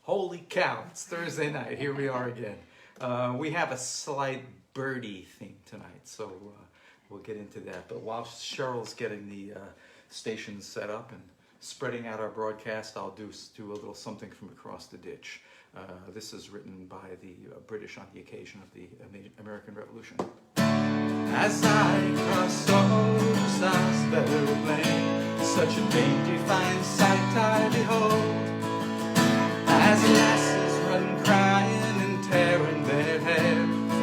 Holy cow, it's Thursday night. Here we are again. We have a slight birdie theme tonight, so we'll get into that. But while Cheryl's getting the station set up and spreading out our broadcast, I'll do a little something from across the ditch. This is written by the British on the occasion of the American Revolution. As I cross over Salisbury Plain, such a dainty fine sight I behold, as lasses run crying and tearing their hair,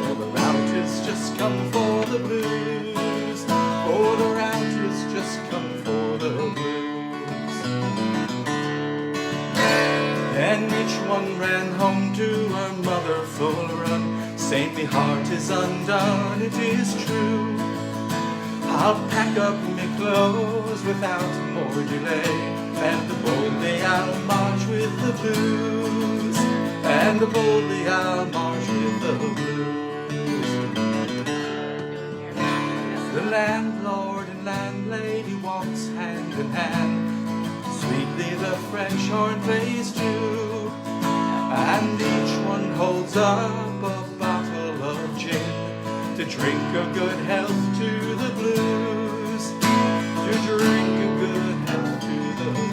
for the routers just come for the blues, for the routers just come for the blues. And each one ran home to her mother full run, saying, "Me heart is undone, it is true. I'll pack up me clothes without more delay, and the boldly I'll march with the blues, and the boldly I'll march with the blues." The landlord and landlady walks hand in hand, sweetly the French horn plays too, and each one holds up a bottle of gin to drink a good health to the blues, to drink a good health to the blues.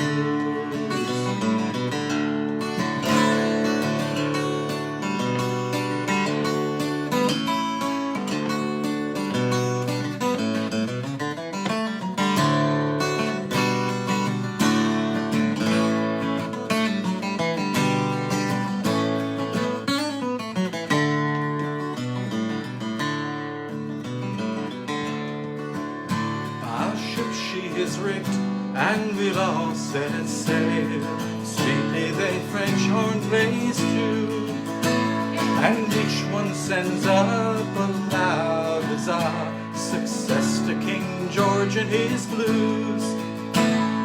And we'll all set sail, sweetly the French horn plays too, and each one sends up a loud huzzah, success to King George and his blues,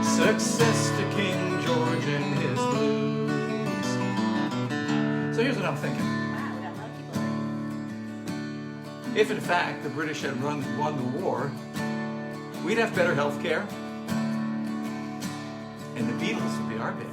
success to King George and his blues. So here's what I'm thinking. If in fact the British had won the war, we'd have better health care, and the Beatles would be our band.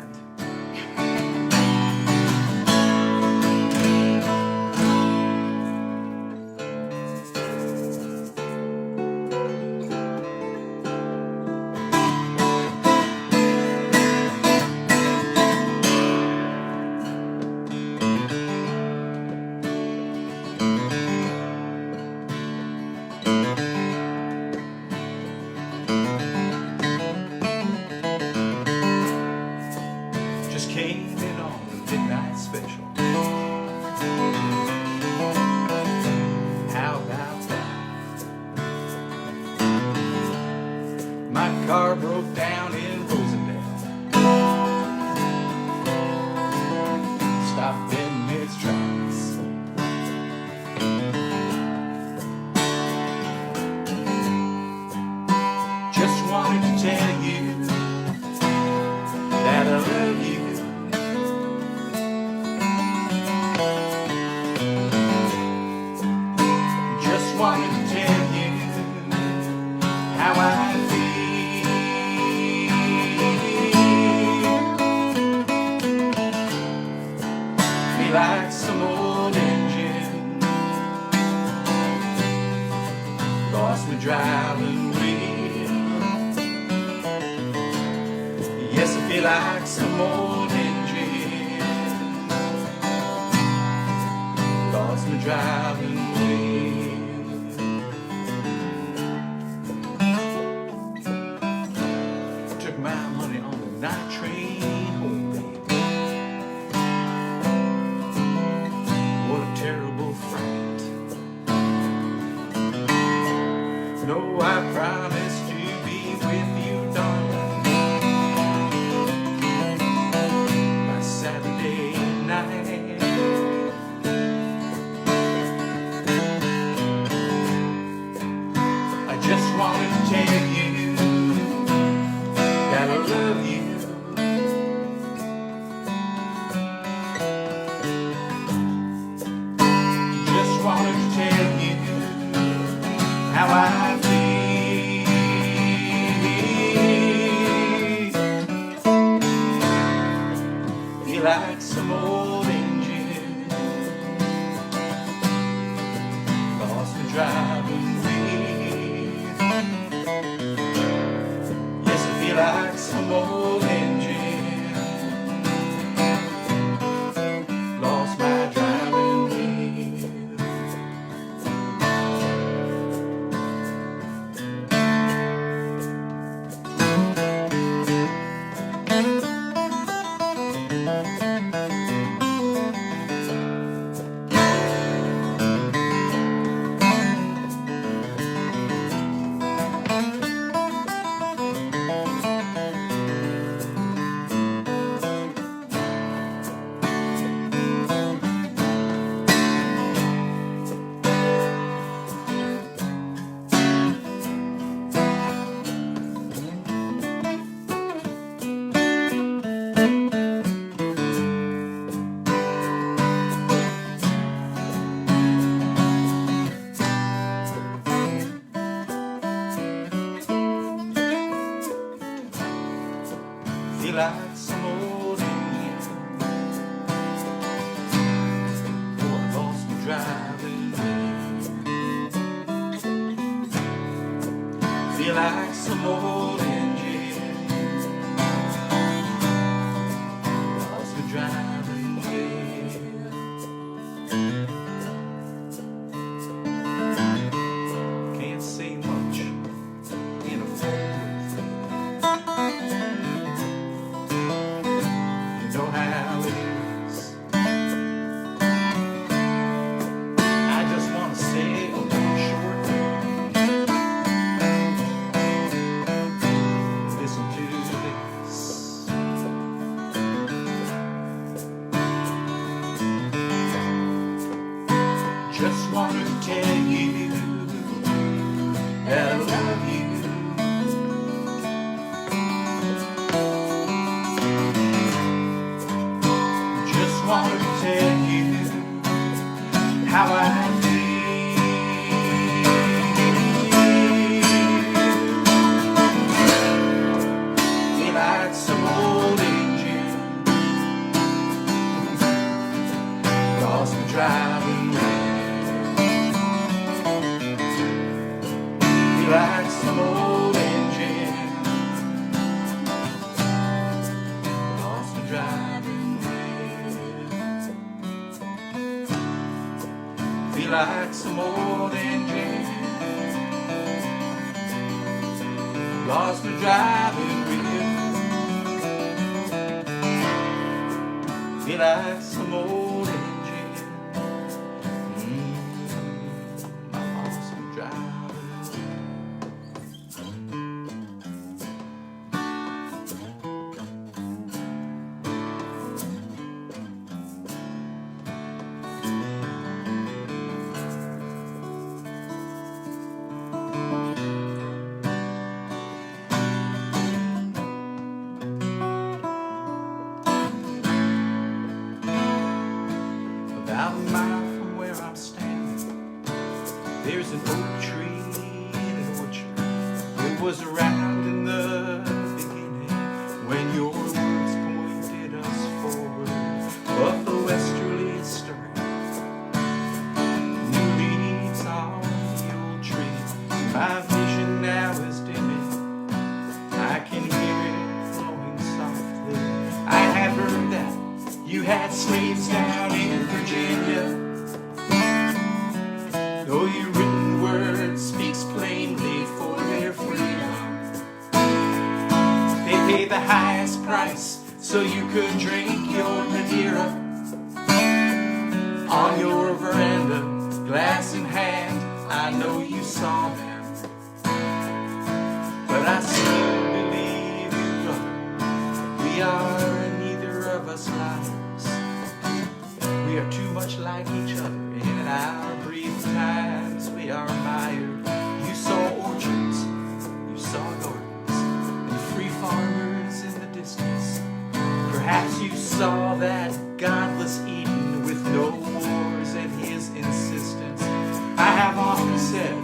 Car broke down in Rosendale, stopped in its tracks. Just wanted to tell you that I love you. Just wanted to tell you how I feel. Like some old engine lost my driving wheel. Yes, I feel like some old engine lost my driving wheel. Took my money on the night train home. Terrible fright. No, I promise to be with you, darling, by Saturday night. feel like some old engine lost the driving wheel. Yes, I feel like some old engine lost my driving wheel. Feel like some old engine. Oh, I lost my driving wheel. Feel like some old engine. Lost my driving wheel. Can't say much in a phone. Know how it is. I just want to say a little short word. Listen to this. Just wanted to tell you that I love you. Wanted to tell you how I feel. Feel like some old engine lost my driving wheel. Feel like some old engine lost my driving wheel. Feel like some old engine lost my driving wheel. Feel like some old engine. I lost my driving About a mile from where I'm standing, there's an oak tree in an orchard. It was around in the beginning when your words pointed us forward. But the westerly stirring, new leaves on the old tree. My vision now is dimming. I can hear it flowing softly. I have heard that you had slaves down in Virginia. Though your written word speaks plainly for their freedom, they pay the highest price so you could drink your Madeira on your veranda, glass in hand. I know you saw them, but I still believe you, brother. We are neither of us liars. We are too much like each other. In our brief times we are mired. You saw orchards, you saw gardens, and free farmers in the distance. Perhaps you saw that godless Eden with no wars at his insistence. I have often said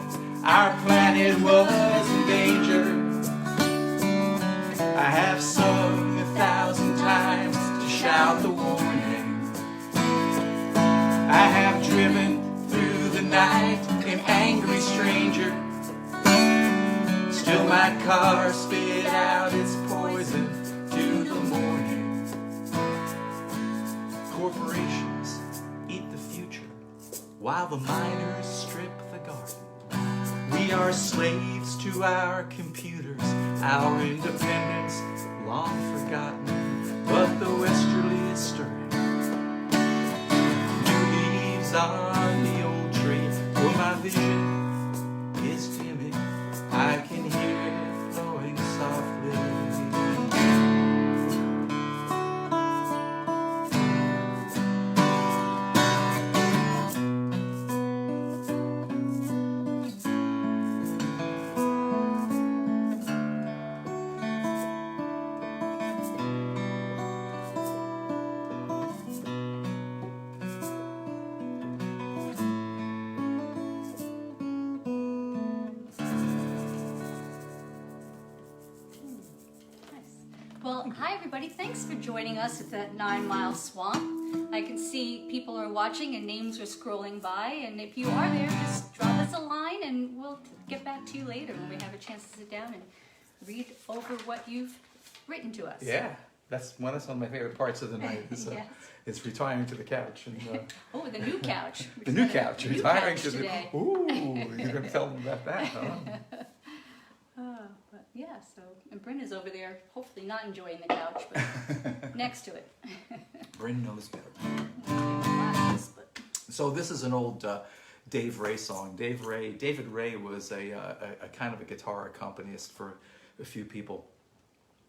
our planet was in danger. I have sung 1,000 times to shout the warning. I have driven through the night, an angry stranger. Still my car spit out its poison to the morning. Corporations eat the future while the miners strip the garden. We are slaves to our computers, our independence long forgotten, but the westerly is stirring. New leaves on the old tree, though my vision is timid, I can hear it flowing softly. Well, hi everybody. Thanks for joining us at that 9 Mile Swamp. I can see people are watching and names are scrolling by, and if you are there, just drop us a line and we'll get back to you later when we have a chance to sit down and read over what you've written to us. Yeah, that's one of my favorite parts of the night. Is, Yes. is retiring to the couch. And, Oh, the new couch. the new couch. New Retiring couch to the... today. Ooh, you're going to tell them about that, huh? But yeah, so, and Brenda's over there, hopefully not enjoying the couch, but next to it. Bryn knows better. But So this is an old Dave Ray song. David Ray was a kind of a guitar accompanist for a few people,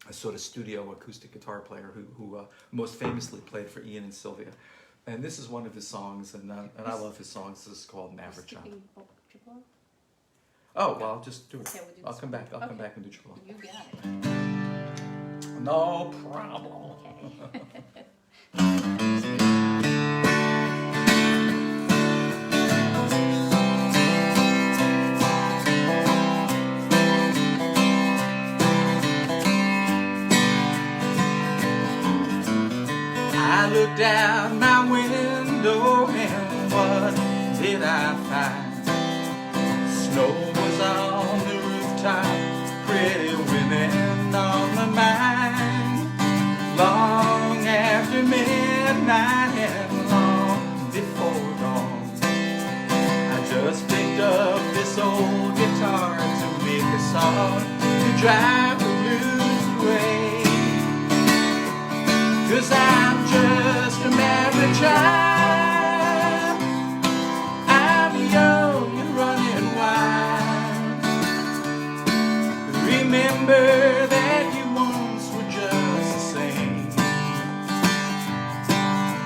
a sort of studio acoustic guitar player who most famously played for Ian and Sylvia. And this is one of his songs, and I love his songs. This is called Maverick. skipping Tripilo? Oh, well, I'll just do it. Okay, we'll do I'll this come one. back. I'll come Okay. back and do Tripilo. You got it. No problem. Okay. I looked out my window and what did I find? Snow was on the rooftop, pretty women on my mind. Long after midnight and long before dawn, I just picked up this old guitar to make a song to drive the blues away. 'Cause I'm just a married child. I'm young and running wild. Remember that you once were just the same.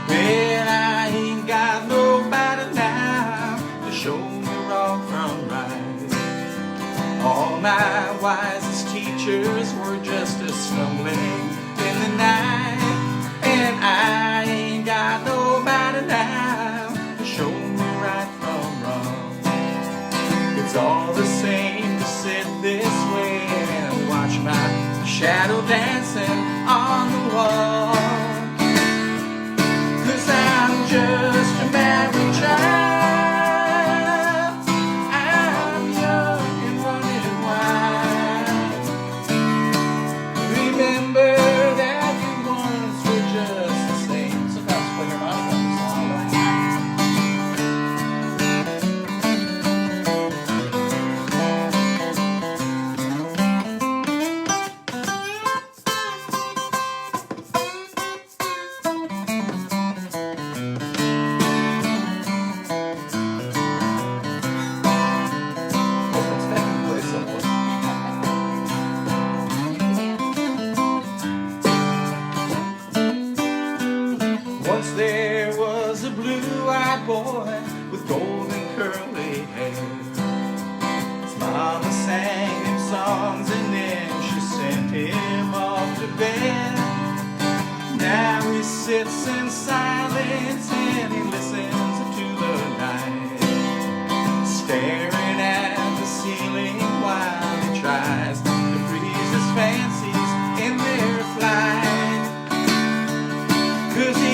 Well, I ain't got nobody now to show me wrong from right. All my wisest teachers were just a stumbling in the night. And I ain't got nobody now to show me right from wrong. It's all the same to sit this way and watch my shadow dancing on the wall. 'Cause I'm just a married child. I'm young and running wild. Remember that you once were just the same. Sometimes play harmonica on the song, right? Hope it's that you play someone. Once there was a blue-eyed boy with golden curly hair. His mama sang him songs and then she sent him off to bed. Now he sits in silence and he listens to the night, staring at the ceiling while he tries to freeze his fancies in their flight. 'Cause he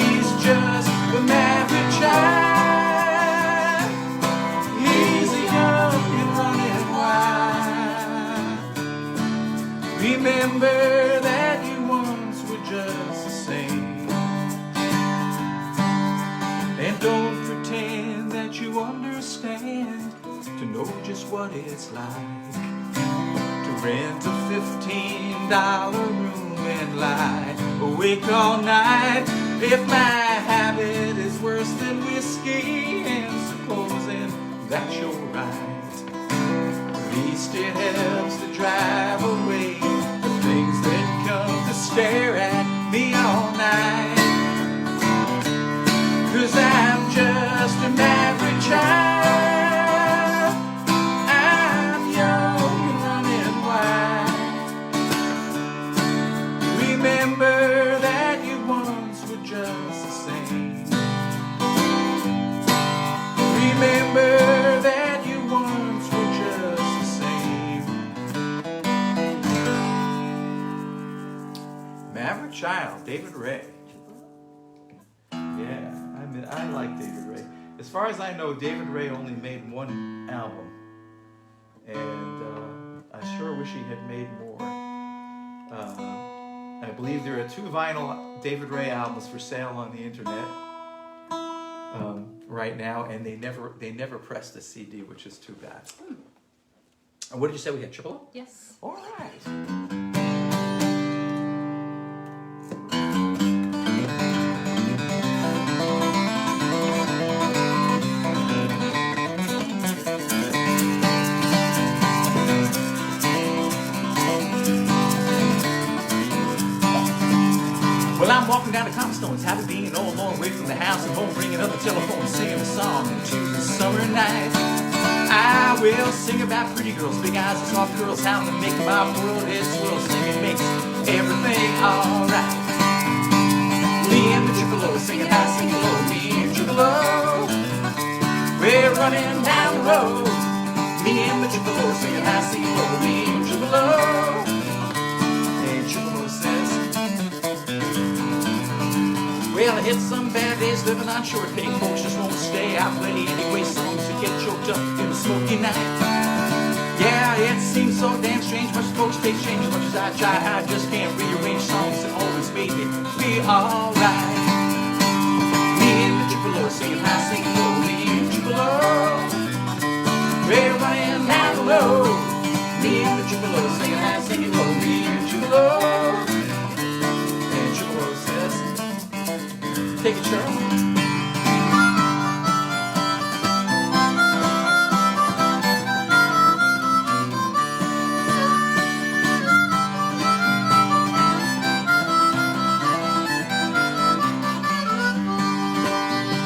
Remember that you once were just the same. And don't pretend that you understand to know just what it's like to rent a $15 room and lie awake all night. If my habit is worse than whiskey, and supposing that you're right, at least it helps to drive away the things that come to stare at me all night. 'Cause I'm just a maverick child. I'm young and running wild. Remember that you once were just the same. Remember that you once were just the same. Maverick Child, David Ray. Yeah, I like David Ray. As far as I know, David Ray only made one album, and I sure wish he had made more. I believe there are 2 vinyl David Ray albums for sale on the internet right now, and they never pressed a CD, which is too bad. What did you say we had? Tripilo? Yes. All right. Well, I'm walking down the cobblestones, happy being all alone, away from the house and home, ringing up the telephone, singing a song into the summer night. I will sing about pretty girls, big eyes and soft girls, how to make my world head swirl. Singing makes everything alright. Me and the Tripilo singing high, singing low. Me and Tripilo, we're running down the road. Me and the Tripilo singing high, singing low. Me and Tripilo, and Tripilo says, well, I hit some bad days living on short pay. Folks just won't stay out plenty anyway. Songs that get choked up in a smoky night. Yeah, it seems so damn strange. Much folks taste change. As much as I try, I just can't rearrange songs that always made me feel alright. Me and the Tripilo singing high, singing low. Me and Tripilo, we're running down the road. Me and the Tripilo singing high, singing low. Me and Tripilo, and Tripilo says, take it, Cheryl.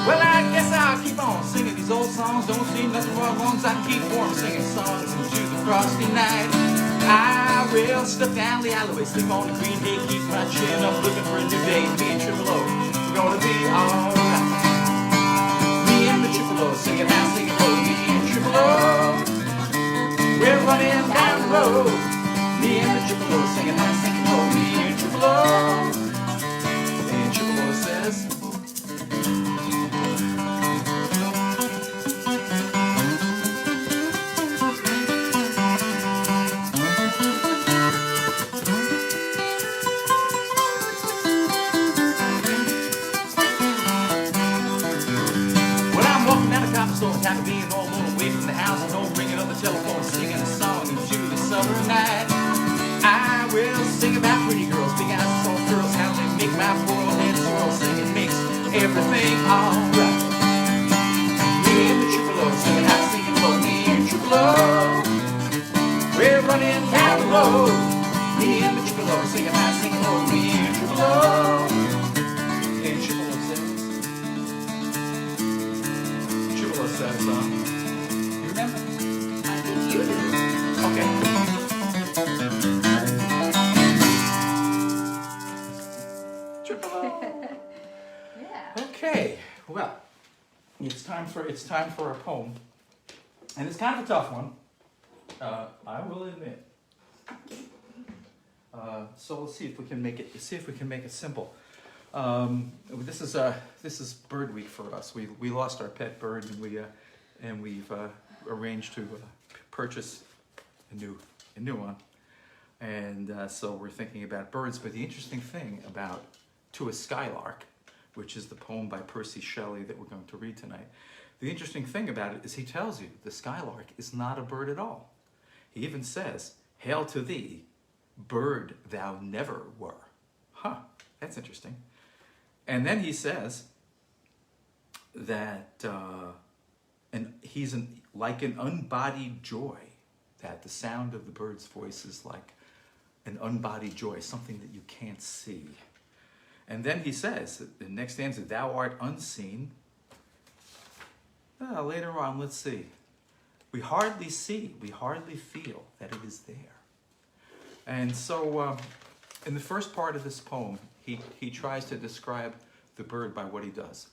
Well, I guess I'll keep on singing these old songs. Don't see nothing wrong as long as I can keep warm, singing songs into the frosty night. I will step down the alleyway, sleep on the green hay, keep my chin up, looking for a new day. Me and Tripilo, we're gonna be alright. Me and the Tripilo singing high, singing low. Me and Tripilo, we're running down the road. Me and the Tripilo singing high, singing low. Me and Tripilo, and Tripilo says, time to being all alone away from the house and home, ringing up the telephone, singing a song into the summer night. I will sing about pretty girls, big eyes and soft girls, how they make my world head swirl. Singing makes everything alright. Me and the Tripilo singing high, singing low. Me and Tripilo, we're running down the road. Me and the Tripilo singing high, singing low. Me and Tripilo, and Tripilo says, that song. You remember? I think you do. Okay. Tripilo. Yeah. Okay. Well, it's time for a poem, and it's kind of a tough one. I will admit. So let's see if we can make it. Simple. This is Bird Week for us. We lost our pet bird, and we've arranged to purchase a new one. And so we're thinking about birds. But the interesting thing about To a Skylark, which is the poem by Percy Shelley that we're going to read tonight, the interesting thing about it is he tells you the skylark is not a bird at all. He even says, "Hail to thee, bird thou never were." Huh, that's interesting. And then he says that he's like an unbodied joy, that the sound of the bird's voice is like an unbodied joy, something that you can't see. And then he says, the next stanza, "Thou art unseen." Later on, let's see. We hardly see, we hardly feel that it is there. And so in the first part of this poem, he tries to describe the bird by what he does.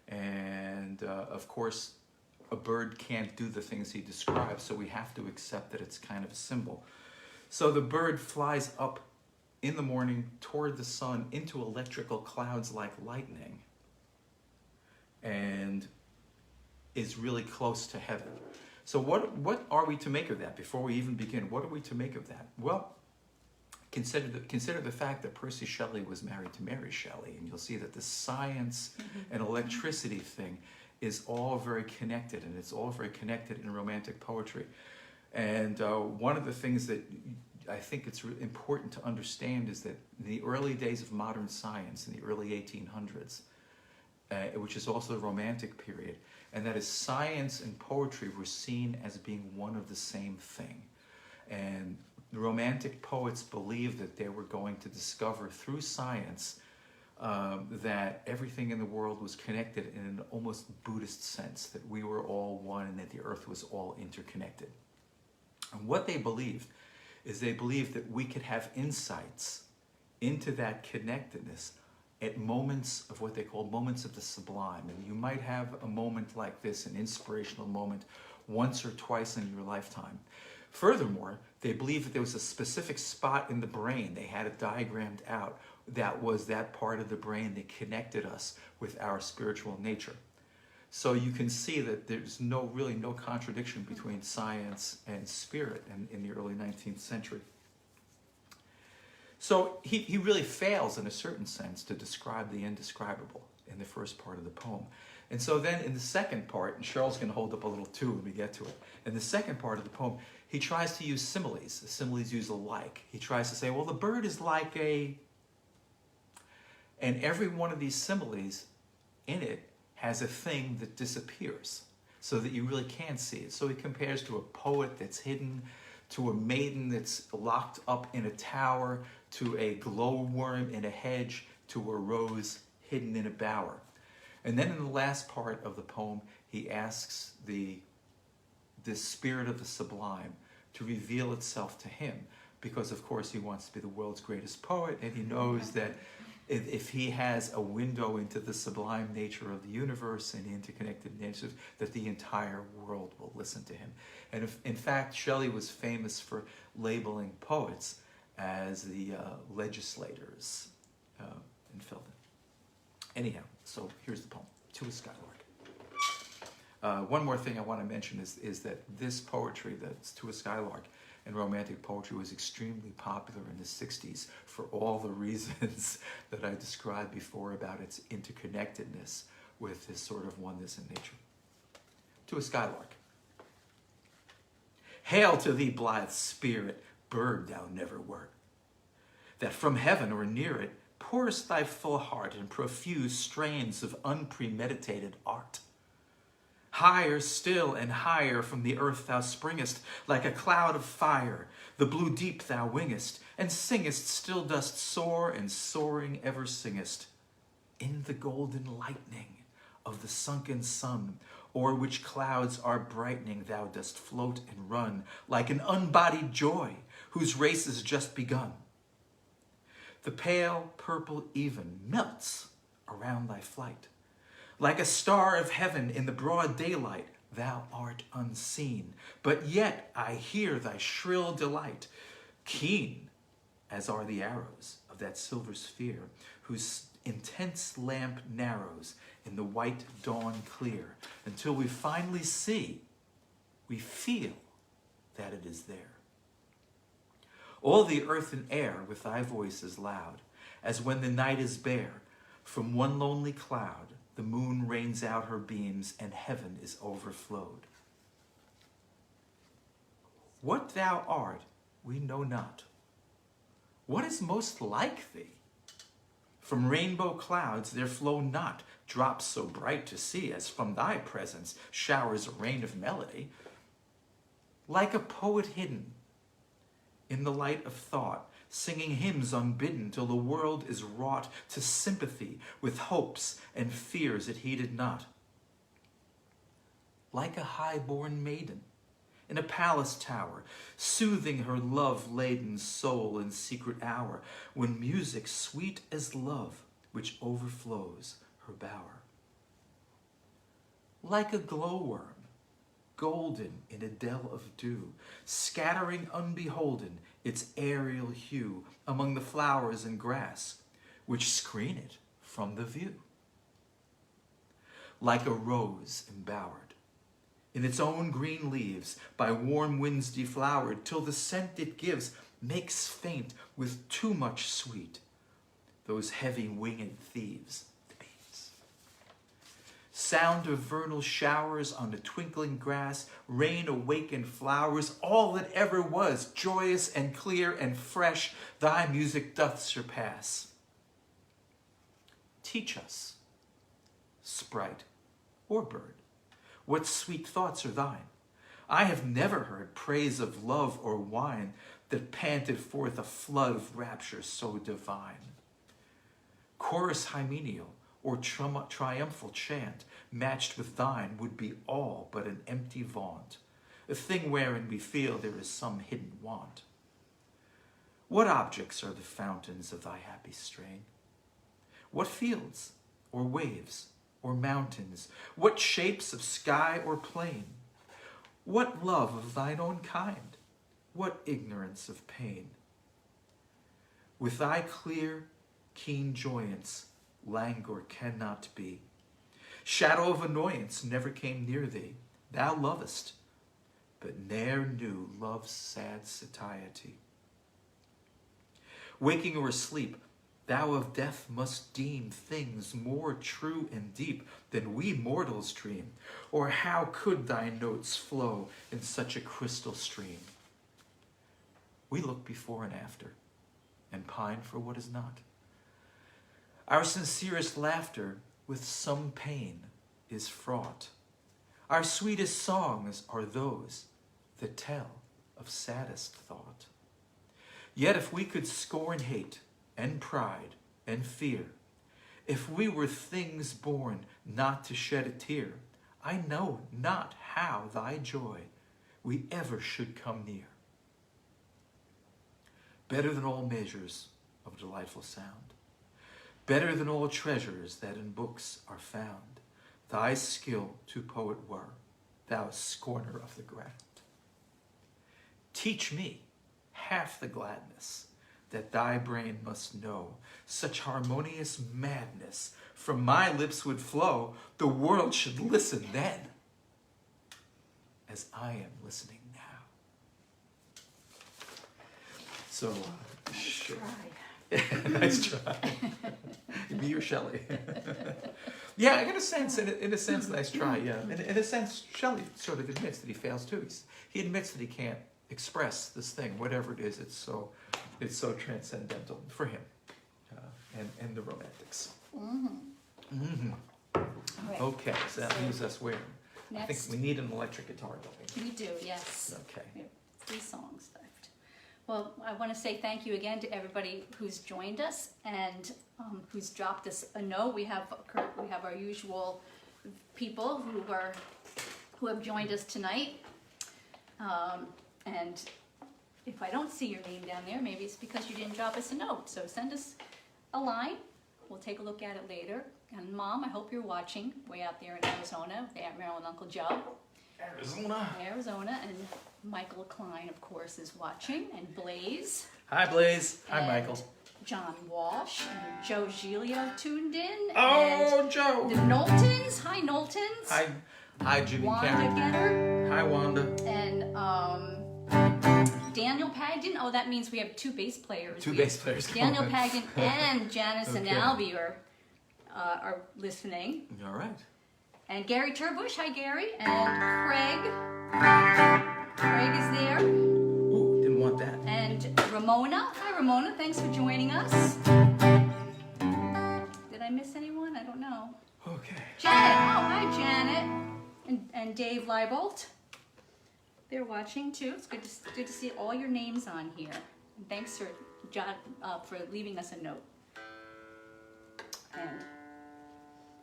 And of course, a bird can't do the things he describes, so we have to accept that it's kind of a symbol. So the bird flies up in the morning toward the sun into electrical clouds like lightning and is really close to heaven. So what are we to make of that? Before we even begin, what are we to make of that? Well, consider the fact that Percy Shelley was married to Mary Shelley, and you'll see that the science and electricity thing is all very connected, and it's all very connected in romantic poetry. And one of the things that I think it's important to understand is that in the early days of modern science, in the early 1800s, which is also the Romantic period, and that is science and poetry were seen as being one of the same thing. And the Romantic poets believed that they were going to discover through science that everything in the world was connected in an almost Buddhist sense, that we were all one and that the earth was all interconnected. And what they believed is they believed that we could have insights into that connectedness at moments of what they call moments of the sublime. And you might have a moment like this, an inspirational moment, once or twice in your lifetime. Furthermore, they believed that there was a specific spot in the brain, they had it diagrammed out, that was that part of the brain that connected us with our spiritual nature. So you can see that there's really no contradiction between science and spirit in the early 19th century. So he really fails in a certain sense to describe the indescribable in the first part of the poem. And so then in the second part, and Cheryl's going to hold up a little too when we get to it, in the second part of the poem, he tries to use similes. The similes use a like. He tries to say, well, the bird is like a... And every one of these similes in it has a thing that disappears so that you really can't see it. So he compares to a poet that's hidden, to a maiden that's locked up in a tower, to a glowworm in a hedge, to a rose hidden in a bower. And then in the last part of the poem, he asks the spirit of the sublime to reveal itself to him, because of course he wants to be the world's greatest poet, and he knows that if he has a window into the sublime nature of the universe and the interconnected nature, that the entire world will listen to him. And if, in fact, Shelley was famous for labeling poets as the legislators in Philly. Anyhow, so here's the poem, To a Skylark. One more thing I want to mention is that this poetry, that's To a Skylark, and Romantic poetry was extremely popular in the 60s for all the reasons that I described before about its interconnectedness with this sort of oneness in nature. To a Skylark. Hail to thee, blithe spirit, bird thou never wert, that from heaven or near it pourest thy full heart in profuse strains of unpremeditated art. Higher still and higher from the earth thou springest, like a cloud of fire, the blue deep thou wingest, and singest, still dost soar, and soaring ever singest, in the golden lightning of the sunken sun, o'er which clouds are brightening thou dost float and run, like an unbodied joy, whose race is just begun. The pale purple even melts around thy flight. Like a star of heaven in the broad daylight, thou art unseen, but yet I hear thy shrill delight, keen as are the arrows of that silver sphere, whose intense lamp narrows in the white dawn clear, until we finally see, we feel that it is there. All the earth and air with thy voice is loud, as when the night is bare. From one lonely cloud the moon rains out her beams, and heaven is overflowed. What thou art we know not. What is most like thee? From rainbow clouds there flow not drops so bright to see, as from thy presence showers a rain of melody. Like a poet hidden in the light of thought, singing hymns unbidden till the world is wrought to sympathy with hopes and fears it heeded not. Like a high-born maiden in a palace tower, soothing her love-laden soul in secret hour, when music sweet as love which overflows her bower. Like a glowworm, golden in a dell of dew, scattering unbeholden its aerial hue among the flowers and grass, which screen it from the view. Like a rose embowered in its own green leaves, by warm winds deflowered, till the scent it gives makes faint with too much sweet those heavy winged thieves, the bees. Sound of vernal showers on the twinkling grass, rain awakened flowers, all that ever was, joyous and clear and fresh, thy music doth surpass. Teach us, sprite or bird, what sweet thoughts are thine. I have never heard praise of love or wine that panted forth a flood of rapture so divine. Chorus hymeneal or triumphal chant matched with thine would be all but an empty vaunt, a thing wherein we feel there is some hidden want. What objects are the fountains of thy happy strain? What fields or waves or mountains? What shapes of sky or plain? What love of thine own kind? What ignorance of pain? With thy clear, keen joyance, languor cannot be. Shadow of annoyance never came near thee. Thou lovest, but ne'er knew love's sad satiety. Waking or asleep, thou of death must deem things more true and deep than we mortals dream, or how could thy notes flow in such a crystal stream? We look before and after, and pine for what is not. Our sincerest laughter with some pain is fraught. Our sweetest songs are those that tell of saddest thought. Yet if we could scorn hate, and pride, and fear, if we were things born not to shed a tear, I know not how thy joy we ever should come near. Better than all measures of delightful sound, better than all treasures that in books are found, thy skill to poet were, thou scorner of the ground. Teach me half the gladness that thy brain must know, such harmonious madness from my lips would flow, the world should listen then, as I am listening now. So, sure. Nice try. Me or Shelley? Yeah, I got a sense, in a sense, nice try, yeah. In a sense, Shelley sort of admits that he fails too. He admits that he can't express this thing, whatever it is, it's so transcendental for him, and the romantics. Mm-hmm. Mm-hmm. Right. Okay, so that leaves us where? Next. I think we need an electric guitar, don't we? We do, yes. Okay. We have 3 songs left. Well, I want to say thank you again to everybody who's joined us and who's dropped us a note. We have our usual people who have joined us tonight, and if I don't see your name down there, maybe it's because you didn't drop us a note. So send us a line. We'll take a look at it later. And Mom, I hope you're watching way out there in Arizona with Aunt Meryl and Uncle Joe. Arizona. And Michael Klein, of course, is watching. And Blaze. Hi, Blaze. Hi, and Michael. John Walsh and Joe Giglio tuned in. Oh, and Joe. The Knowltons. Hi, Knowltons. Hi, Jimmy Wanda Karen. Getter. Hi, Wanda. And Daniel Pagden. Oh, that means we have two bass players. Two bass players. Daniel Pagden and Janice and Okay. Albie are listening. All right. And Gary Turbush. Hi, Gary. And Craig. Craig is there. Ooh, didn't want that. And Ramona. Hi, Ramona. Thanks for joining us. Did I miss anyone? I don't know. Okay. Janet. Oh, hi, Janet. And Dave Leibolt. They're watching too. It's good to see all your names on here. And thanks for leaving us a note. And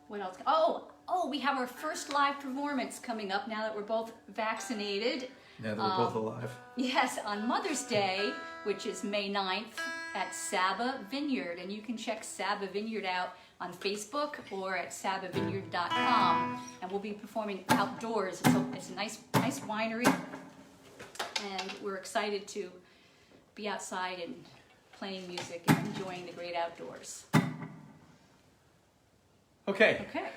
what else? Oh, we have our first live performance coming up now that we're both vaccinated. Now that we're both alive. Yes, on Mother's Day, which is May 9th at Saba Vineyard. And you can check Saba Vineyard out on Facebook or at sabavineyard.com. And we'll be performing outdoors. It's a nice winery. And we're excited to be outside and playing music and enjoying the great outdoors. Okay. Okay.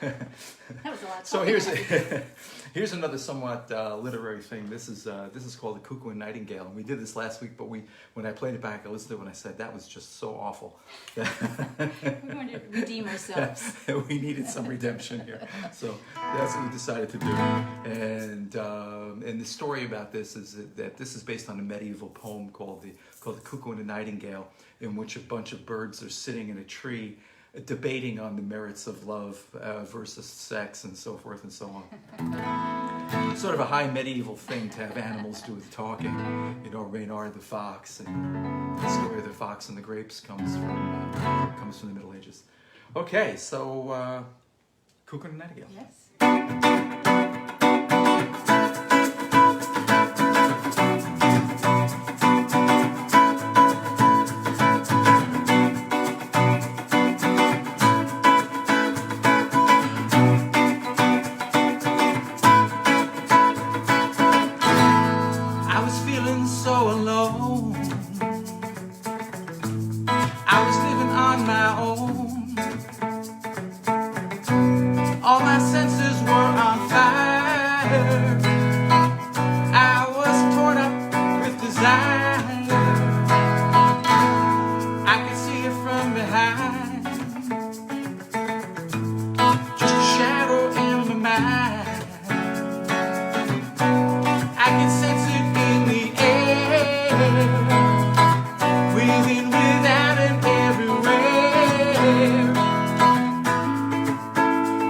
That was a lot. So here's another somewhat literary thing. This is called the Cuckoo and Nightingale, and we did this last week. But when I played it back, I listened to it and I said that was just so awful. We're going to redeem ourselves. We needed some redemption here, so that's what we decided to do. And the story about this is that this is based on a medieval poem called the Cuckoo and the Nightingale, in which a bunch of birds are sitting in a tree, debating on the merits of love versus sex and so forth and so on. Sort of a high medieval thing to have animals do the talking. You know, Reynard the fox, and the story of the fox and the grapes comes from the Middle Ages. Okay, so Cuckoo and Nightingale. Yes. All my senses were on fire. I was torn up with desire. I could see it from behind. Just a shadow in my mind. I can sense it in the air, within, without, and everywhere.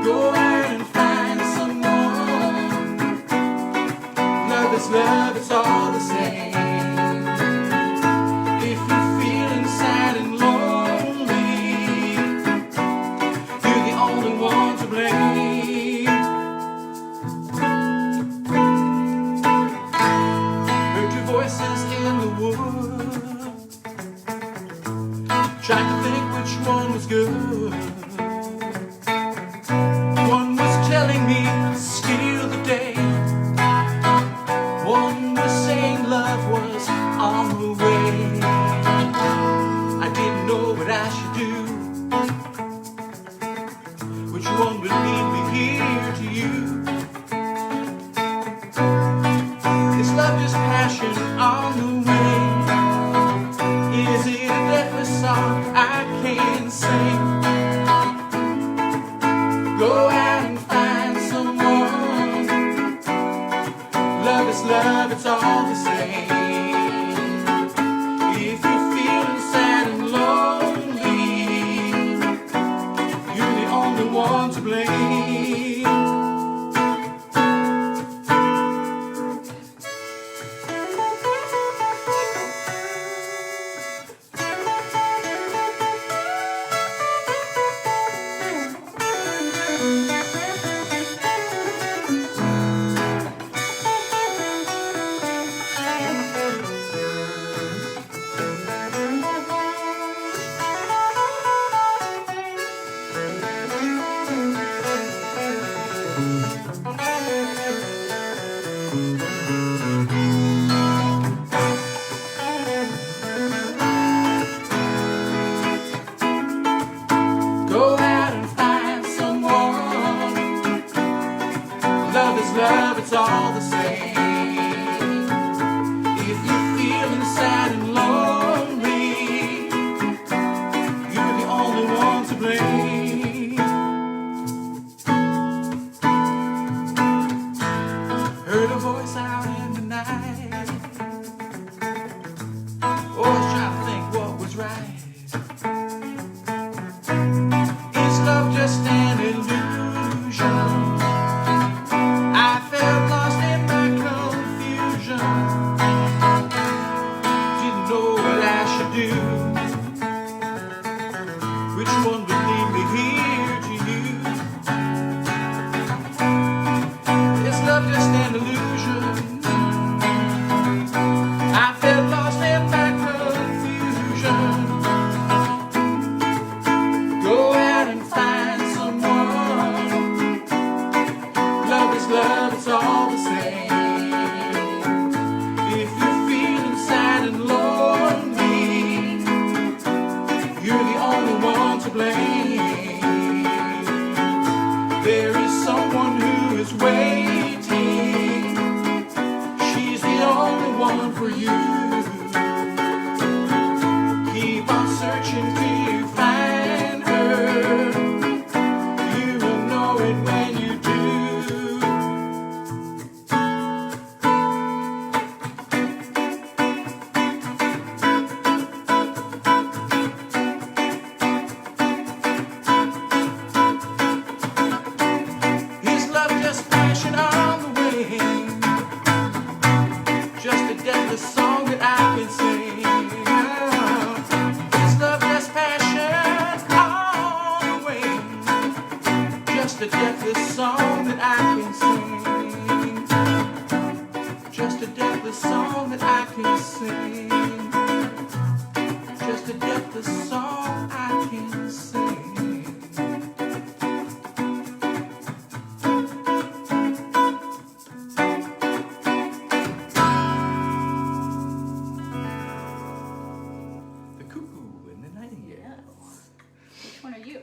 Go out and find someone. Love is love, it's all the same. If you're feeling sad and lonely, you're the only one to blame. Heard two voices in the woods, trying to think which one was good. One was telling me, steal the day. One was saying love was on the way. I didn't know what I should do. Which one would lead me here to you? Is love just passion on the wing? Is it a deathless song I can't sing? Go out and find someone. Love is love, it's all the same. If you're feeling sad and lonely, you're the only one to blame. Go out and find someone. Love is love, it's all the same. If you're feeling but it's all the same. If you're feeling sad and lonely, you're the only one to blame. There is someone who is waiting. She's the only one for you. Keep on searching till you find her. You will know it when you do. Is love just passion on the wing? Just a deathless song that I can sing. Is love just passion on the wing? Just a deathless song that I can sing. Just a deathless song that I can sing. Just a deathless song I can sing. The Cuckoo and the Nightingale. Which one are you?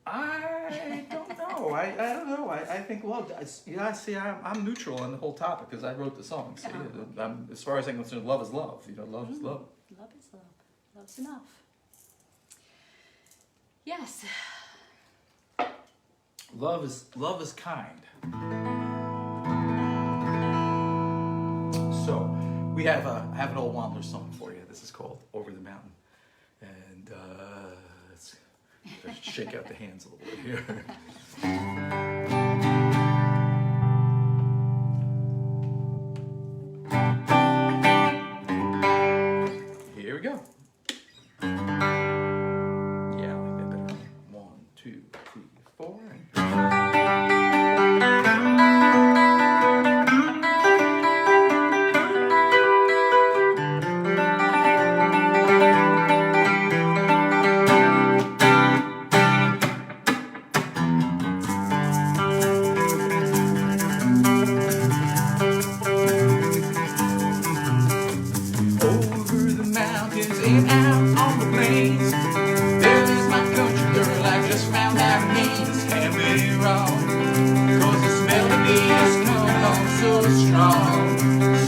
I don't know. I don't know. I think love. Yeah, see, I'm neutral on the whole topic because I wrote the song. See, as far as I'm concerned, love is love. You know, love is love. Love is love. Love's enough. Yes. Love is kind. So we have I have an old Wandler song for you. This is called "Over the Mountain," and let's shake out the hands a little bit here. Here we go. Yeah, I like that better. 1, 2, 3, 4. Over the mountains and out on the plains, there is my country girl. I just found out her name. This can't be wrong, 'cause this melody is coming on so strong,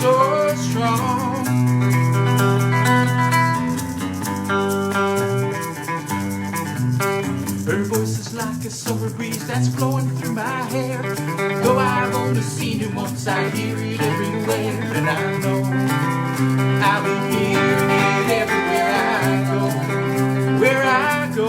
so strong. Her voice is like a summer breeze that's blowing through my hair. Though I've only seen it once, I hear it everywhere, and I know I'll be hearing it everywhere I go, where I go.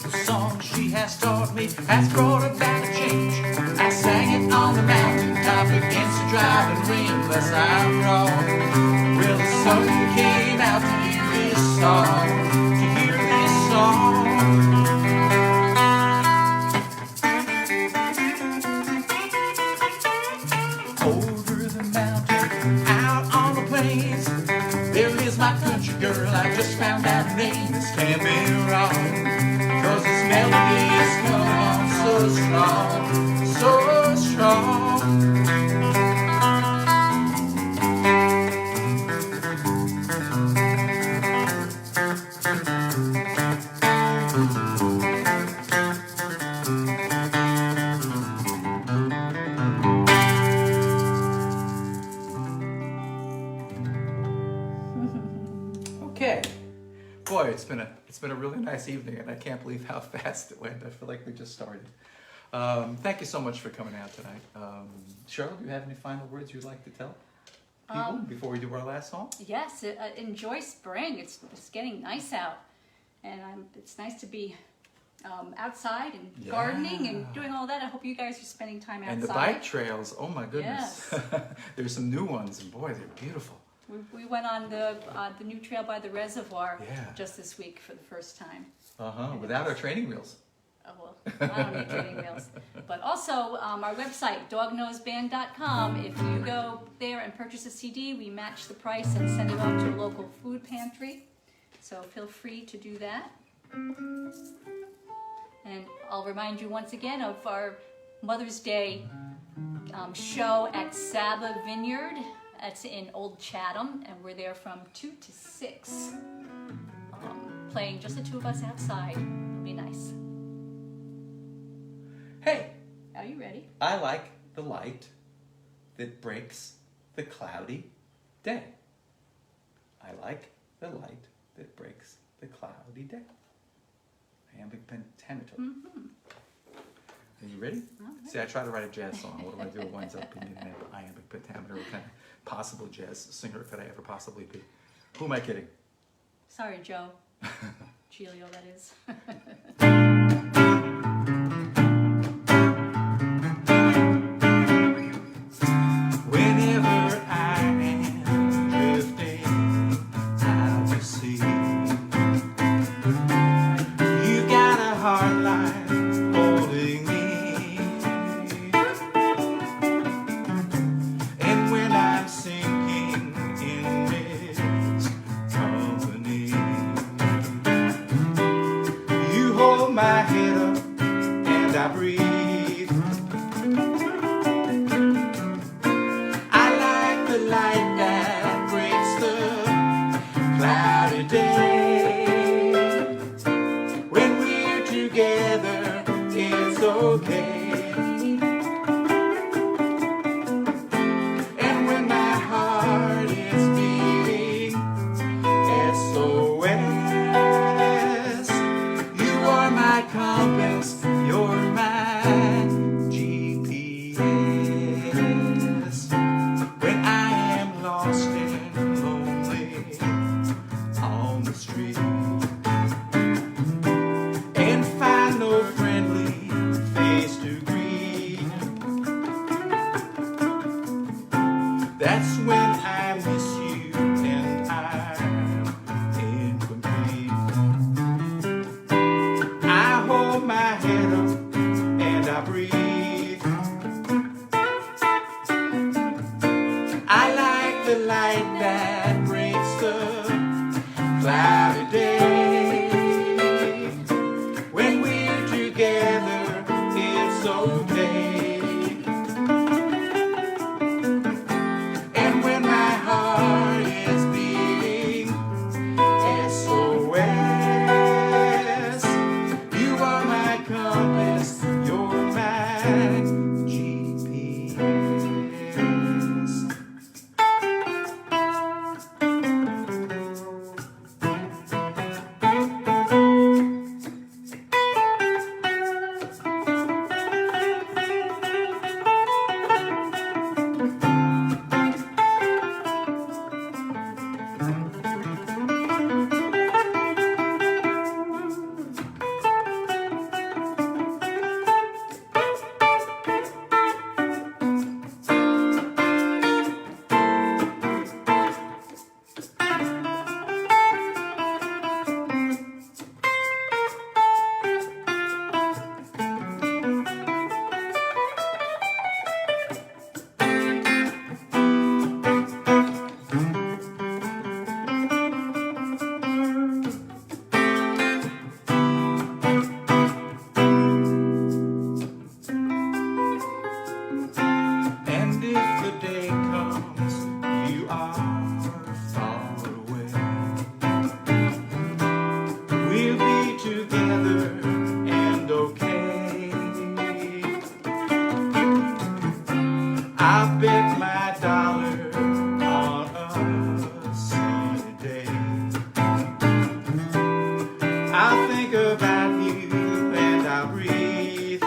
The song she has taught me has brought about a change. I sang it on the mountaintop against the driving rain, unless I'm wrong. Well, the sun came out to hear this song, to hear this song. Over the mountain, out on the plains, there is my country girl. I just found out her name. This can't be wrong, 'cause this melody is coming on so strong, so strong. Okay. Boy, it's been a really nice evening, and I can't believe how fast it went. I feel like we just started. Thank you so much for coming out tonight. Cheryl, do you have any final words you'd like to tell people before we do our last song? Yes, enjoy spring. It's getting nice out, and it's nice to be outside and gardening and doing all that. I hope you guys are spending time outside. And the bike trails, oh my goodness. Yes. There's some new ones, and boy, they're beautiful. We went on the new trail by the reservoir Yeah. just this week for the first time. Without our training wheels. Oh, well, I don't need training wheels. But also, our website, dognoseband.com, if you go there and purchase a CD, we match the price and send it off to a local food pantry. So feel free to do that. And I'll remind you once again of our Mother's Day show at Saba Vineyard. That's in Old Chatham, and we're there from 2 to 6, playing just the two of us outside. It'll be nice. Hey, Are you ready? I like the light that breaks the cloudy day. I like the light that breaks the cloudy day. Iambic pentameter. Are you ready? Right. See, I try to write a jazz song. What do I do? It winds up being an iambic pentameter. What kind of possible jazz singer could I ever possibly be? Who am I kidding? Sorry, Joe. Giglio, that is. Whenever I am drifting out to sea, you got a hard line holding me. And when I'm sinking in mist company, you hold my head up and I breathe. The light that breaks the cloudy day. When we're together, it's okay. And when my heart is beating SOS, you are my compass, you're my GPS. When I am lost and lonely on the street and find no friendly face to greet, that's when I miss you and I'm incomplete. I hold my head up and I breathe. I like the light that breaks the cloudy day. When we're together, it's okay. And when my heart is beating SOS, you are my compass, you're my GPS. And if the day comes, you are far away, we'll be together and okay. I'll bet my dollar on a sunny day. I'll think about you and I'll breathe.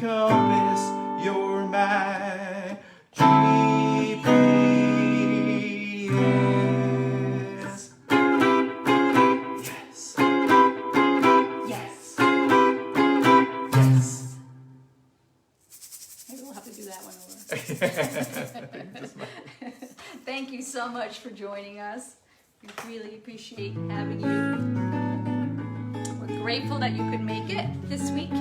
compass, you're my GPS. Yes. Yes. Yes. Maybe we'll have to do that one over. Just my- Thank you so much for joining us. We really appreciate having you. We're grateful that you could make it this week.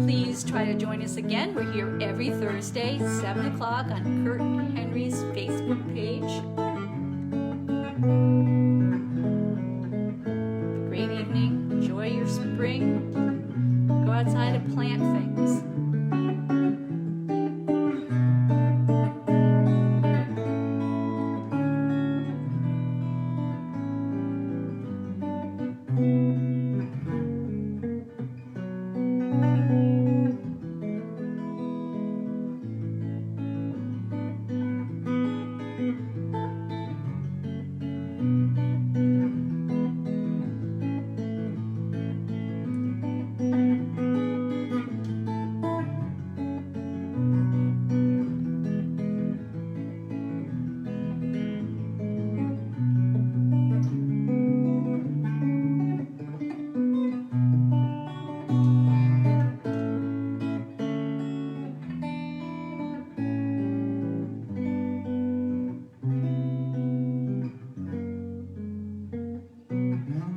Please try to join us again. We're here every Thursday, 7 o'clock on Kurt Henry's Facebook page. Have a great evening. Enjoy your spring. Go outside and plant